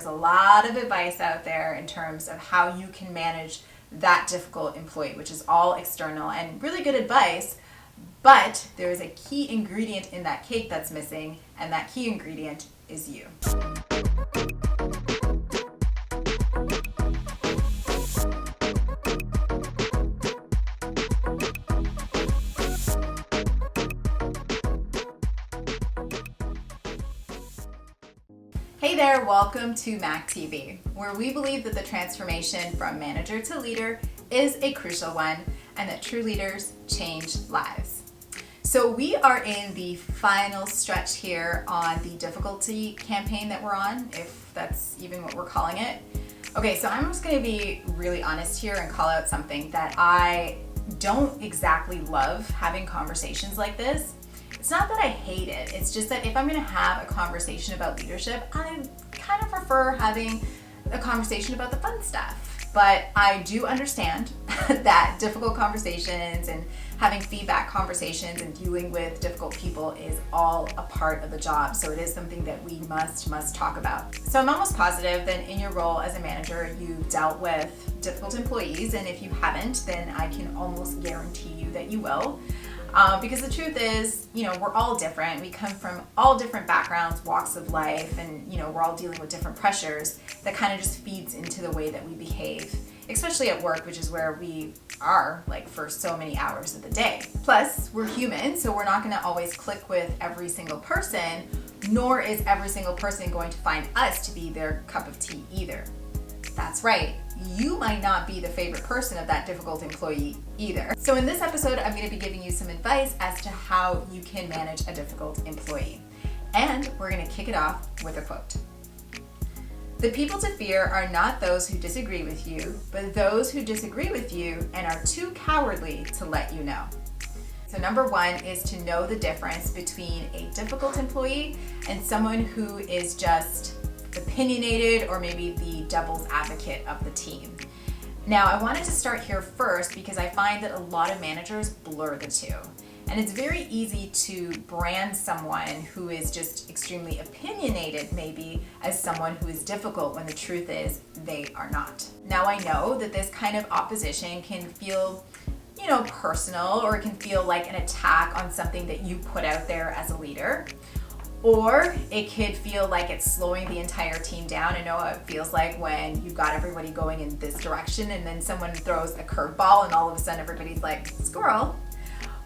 there's a lot of advice out there in terms of how you can manage that difficult employee, which is all external and really good advice, but there is a key ingredient in that cake that's missing, and that key ingredient is you. Hey there, welcome to Mac TV, where we believe that the transformation from manager to leader is a crucial one and that true leaders change lives. So we are in the final stretch here on the difficulty campaign that we're on, if that's even what we're calling it. Okay, so I'm just going to be really honest here and call out something that I don't exactly love having conversations like this. It's not that I hate it, it's just that if I'm going to have a conversation about leadership, I kind of prefer having a conversation about the fun stuff. But I do understand that difficult conversations and having feedback conversations and dealing with difficult people is all a part of the job. So it is something that we must talk about. So I'm almost positive that in your role as a manager, you've dealt with difficult employees. And if you haven't, then I can almost guarantee you that you will. Because the truth is, we're all different. We come from all different backgrounds, walks of life, and, we're all dealing with different pressures that kind of just feeds into the way that we behave, especially at work, which is where we are for so many hours of the day. Plus, we're human, so we're not going to always click with every single person, nor is every single person going to find us to be their cup of tea either. That's right. You might not be the favorite person of that difficult employee either. So in this episode, I'm going to be giving you some advice as to how you can manage a difficult employee. And we're going to kick it off with a quote. "The people to fear are not those who disagree with you, but those who disagree with you and are too cowardly to let you know." So number one is to know the difference between a difficult employee and someone who is just opinionated or maybe the devil's advocate of the team. Now, I wanted to start here first because I find that a lot of managers blur the two. And it's very easy to brand someone who is just extremely opinionated maybe as someone who is difficult when the truth is they are not. Now, I know that this kind of opposition can feel personal, or it can feel like an attack on something that you put out there as a leader. Or it could feel like it's slowing the entire team down. I know how it feels like when you've got everybody going in this direction and then someone throws a curveball and all of a sudden everybody's like, squirrel.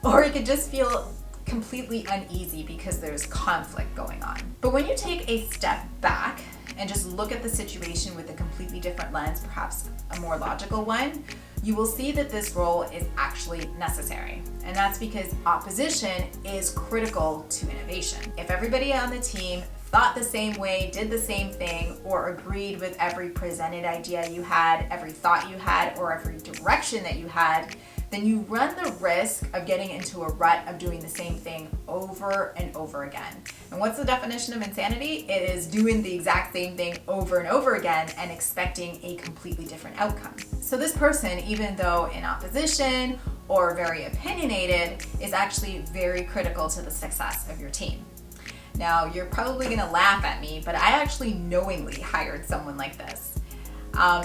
Or it could just feel completely uneasy because there's conflict going on. But when you take a step back and just look at the situation with a completely different lens, perhaps a more logical one, you will see that this role is actually necessary. And that's because opposition is critical to innovation. If everybody on the team thought the same way, did the same thing, or agreed with every presented idea you had, every thought you had, or every direction that you had, then you run the risk of getting into a rut of doing the same thing over and over again. And what's the definition of insanity? It is doing the exact same thing over and over again and expecting a completely different outcome. So this person, even though in opposition or very opinionated, is actually very critical to the success of your team. Now, you're probably gonna laugh at me, but I actually knowingly hired someone like this.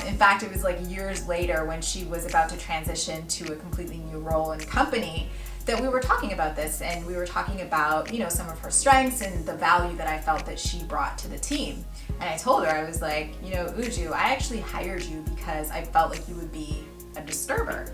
In fact, it was years later when she was about to transition to a completely new role in the company that we were talking about this, and we were talking about, some of her strengths and the value that I felt that she brought to the team. And I told her, I was like, Uju, I actually hired you because I felt like you would be a disturber.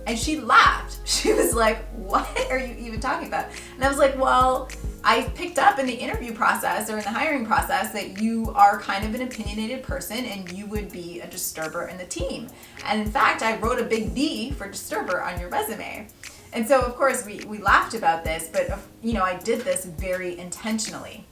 And she laughed. She was like, what are you even talking about? And I was like, well, I picked up in the interview process or in the hiring process that you are kind of an opinionated person and you would be a disturber in the team. And in fact, I wrote a big D for disturber on your resume. And so of course we laughed about this, but I did this very intentionally.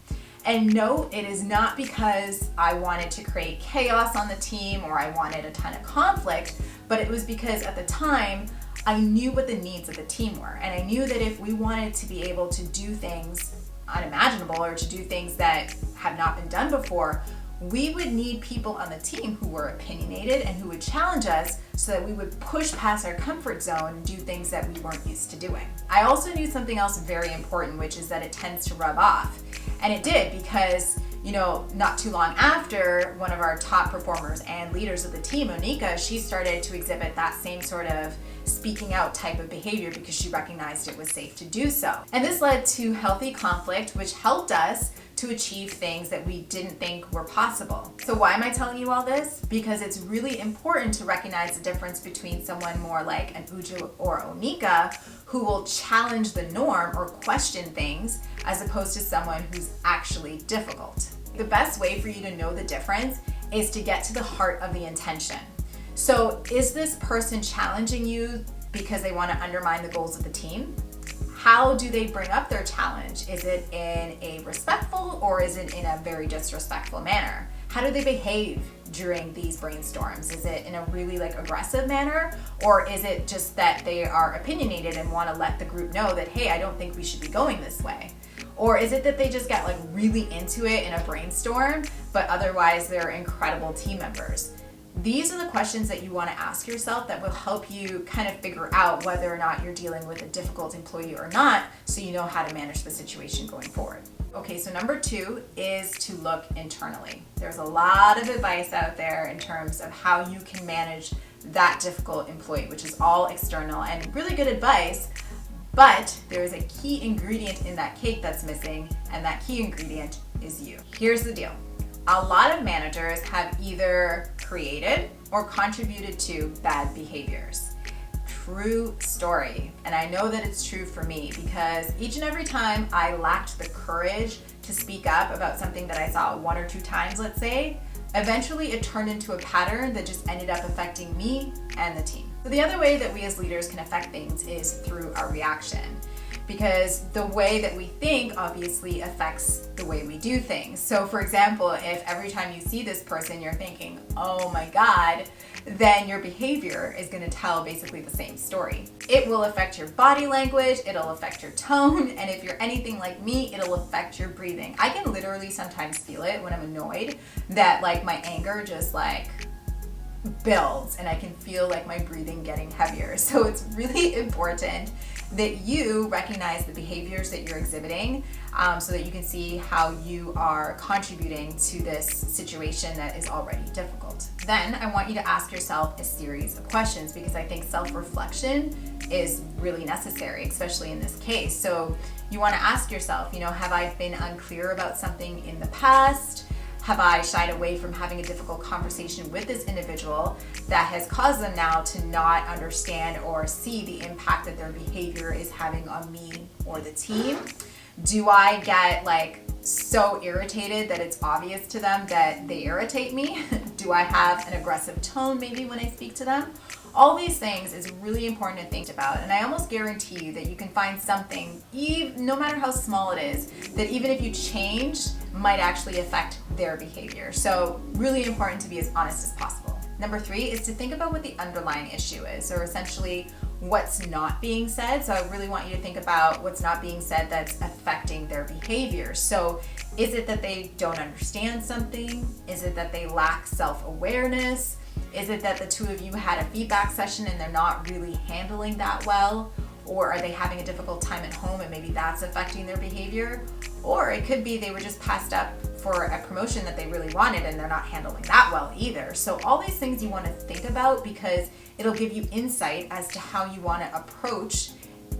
And no, it is not because I wanted to create chaos on the team or I wanted a ton of conflict, but it was because at the time, I knew what the needs of the team were. And I knew that if we wanted to be able to do things unimaginable or to do things that have not been done before, we would need people on the team who were opinionated and who would challenge us so that we would push past our comfort zone and do things that we weren't used to doing. I also knew something else very important, which is that it tends to rub off. And it did, because not too long after, one of our top performers and leaders of the team, Onika, she started to exhibit that same sort of speaking out type of behavior because she recognized it was safe to do so. And this led to healthy conflict, which helped us to achieve things that we didn't think were possible. So why am I telling you all this? Because it's really important to recognize the difference between someone more like an Uju or Onika who will challenge the norm or question things as opposed to someone who's actually difficult. The best way for you to know the difference is to get to the heart of the intention. So is this person challenging you because they want to undermine the goals of the team? How do they bring up their challenge? Is it in a respectful or is it in a very disrespectful manner? How do they behave during these brainstorms? Is it in a really aggressive manner, or is it just that they are opinionated and want to let the group know that, hey, I don't think we should be going this way? Or is it that they just get really into it in a brainstorm, but otherwise they're incredible team members? These are the questions that you want to ask yourself that will help you kind of figure out whether or not you're dealing with a difficult employee or not, so you know how to manage the situation going forward. Okay, so number 2 is to look internally. There's a lot of advice out there in terms of how you can manage that difficult employee, which is all external and really good advice, but there's a key ingredient in that cake that's missing, and that key ingredient is you. Here's the deal. A lot of managers have either created or contributed to bad behaviors. True story. And I know that it's true for me because each and every time I lacked the courage to speak up about something that I saw 1 or 2 times, let's say, eventually it turned into a pattern that just ended up affecting me and the team. So the other way that we as leaders can affect things is through our reaction, because the way that we think obviously affects the way we do things. So for example, if every time you see this person you're thinking, oh my God, then your behavior is going to tell basically the same story. It will affect your body language, it'll affect your tone, and if you're anything like me, it'll affect your breathing. I can literally sometimes feel it when I'm annoyed, that my anger just builds, and I can feel my breathing getting heavier. So it's really important that you recognize the behaviors that you're exhibiting, so that you can see how you are contributing to this situation that is already difficult. Then I want you to ask yourself a series of questions, because I think self-reflection is really necessary, especially in this case. So you want to ask yourself, have I been unclear about something in the past? Have I shied away from having a difficult conversation with this individual that has caused them now to not understand or see the impact that their behavior is having on me or the team? Do I get so irritated that it's obvious to them that they irritate me? Do I have an aggressive tone maybe when I speak to them? All these things is really important to think about, and I almost guarantee you that you can find something, no matter how small it is, that even if you change, might actually affect their behavior. So really important to be as honest as possible. Number 3 is to think about what the underlying issue is, or essentially what's not being said. So I really want you to think about what's not being said that's affecting their behavior. So is it that they don't understand something? Is it that they lack self-awareness? Is it that the two of you had a feedback session and they're not really handling that well? Or are they having a difficult time at home and maybe that's affecting their behavior? Or it could be they were just passed up for a promotion that they really wanted and they're not handling that well either. So all these things you want to think about, because it'll give you insight as to how you want to approach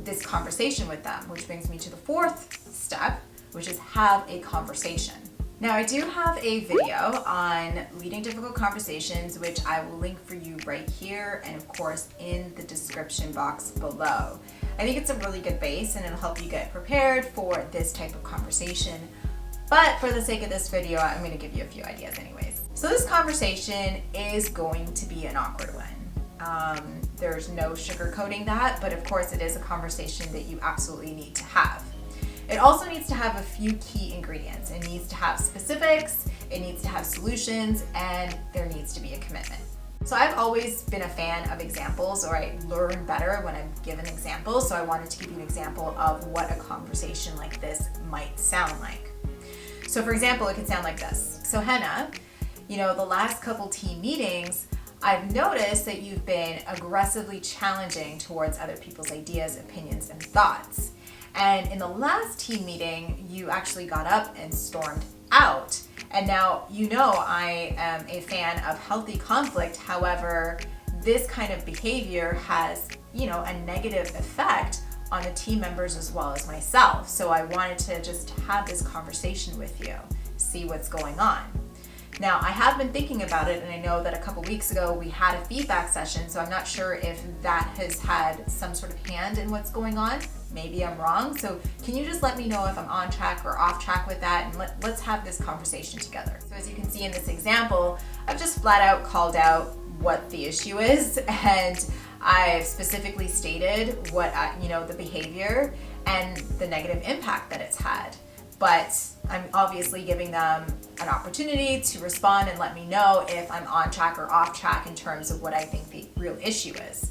this conversation with them, which brings me to the 4th step, which is have a conversation. Now, I do have a video on leading difficult conversations, which I will link for you right here and of course in the description box below. I think it's a really good base and it'll help you get prepared for this type of conversation. But for the sake of this video, I'm going to give you a few ideas anyways. So this conversation is going to be an awkward one. There's no sugarcoating that, but of course it is a conversation that you absolutely need to have. It also needs to have a few key ingredients. It needs to have specifics, it needs to have solutions, and there needs to be a commitment. So I've always been a fan of examples, or I learn better when I'm given examples, so I wanted to give you an example of what a conversation like this might sound like. So for example, it could sound like this. So Henna, the last couple team meetings, I've noticed that you've been aggressively challenging towards other people's ideas, opinions, and thoughts. And in the last team meeting, you actually got up and stormed out. And now, I am a fan of healthy conflict. However, this kind of behavior has, a negative effect on the team members as well as myself. So I wanted to just have this conversation with you, see what's going on. Now, I have been thinking about it, and I know that a couple weeks ago we had a feedback session, so I'm not sure if that has had some sort of hand in what's going on. Maybe I'm wrong. So can you just let me know if I'm on track or off track with that, and let's have this conversation together. So as you can see in this example, I've just flat out called out what the issue is, and I've specifically stated what, the behavior and the negative impact that it's had. But I'm obviously giving them an opportunity to respond and let me know if I'm on track or off track in terms of what I think the real issue is.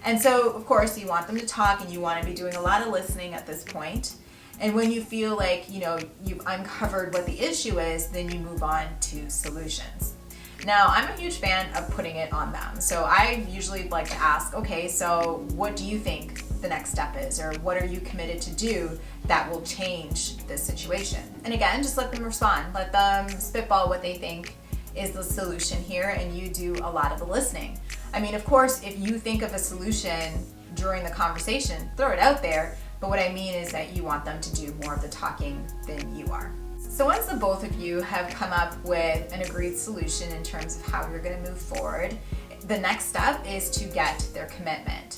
And so, of course, you want them to talk, and you want to be doing a lot of listening at this point. And when you feel like, you've uncovered what the issue is, then you move on to solutions. Now, I'm a huge fan of putting it on them. So I usually like to ask, okay, so what do you think the next step is? Or what are you committed to do that will change this situation? And again, just let them respond. Let them spitball what they think is the solution here, and you do a lot of the listening. I mean, of course, if you think of a solution during the conversation, throw it out there. But what I mean is that you want them to do more of the talking than you are. So once the both of you have come up with an agreed solution in terms of how you're going to move forward, the next step is to get their commitment.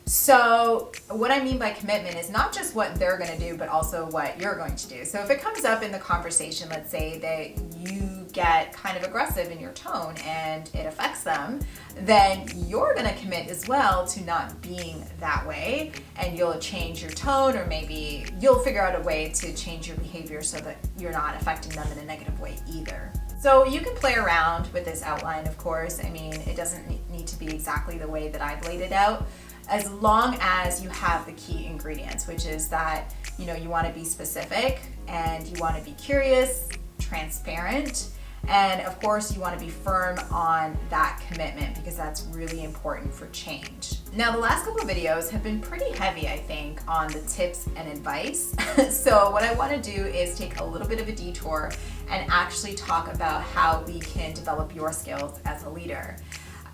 So what I mean by commitment is not just what they're going to do, but also what you're going to do. So if it comes up in the conversation, let's say that you get kind of aggressive in your tone and it affects them, then you're going to commit as well to not being that way, and you'll change your tone, or maybe you'll figure out a way to change your behavior so that you're not affecting them in a negative way either. So you can play around with this outline, of course. I mean, it doesn't need to be exactly the way that I've laid it out, as long as you have the key ingredients, which is that, you want to be specific, and you want to be curious, transparent, and of course you want to be firm on that commitment, because that's really important for change. Now, the last couple of videos have been pretty heavy, I think, on the tips and advice. So what I want to do is take a little bit of a detour and actually talk about how we can develop your skills as a leader.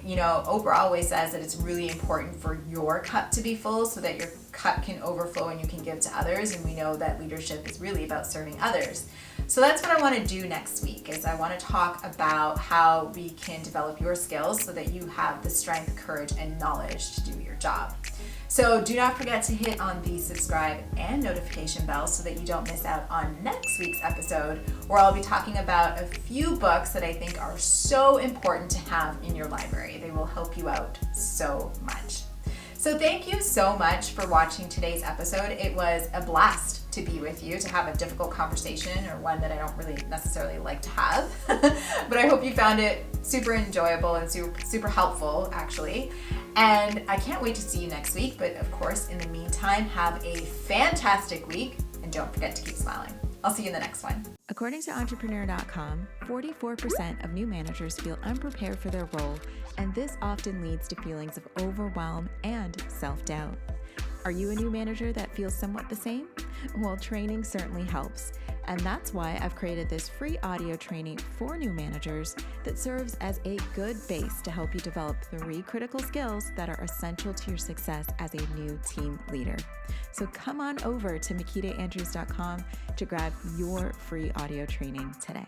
Oprah always says that it's really important for your cup to be full so that your cup can overflow and you can give to others. And we know that leadership is really about serving others. So that's what I want to do next week, is I want to talk about how we can develop your skills so that you have the strength, courage, and knowledge to do your job. So do not forget to hit on the subscribe and notification bell so that you don't miss out on next week's episode, where I'll be talking about a few books that I think are so important to have in your library. They will help you out so much. So thank you so much for watching today's episode. It was a blast to be with you, to have a difficult conversation, or one that I don't really necessarily like to have. But I hope you found it super enjoyable and super helpful, actually. And I can't wait to see you next week. But of course, in the meantime, have a fantastic week, and don't forget to keep smiling. I'll see you in the next one. According to Entrepreneur.com, 44% of new managers feel unprepared for their role, and this often leads to feelings of overwhelm and self-doubt. Are you a new manager that feels somewhat the same? Well, training certainly helps. And that's why I've created this free audio training for new managers that serves as a good base to help you develop 3 critical skills that are essential to your success as a new team leader. So come on over to MakitaAndrews.com to grab your free audio training today.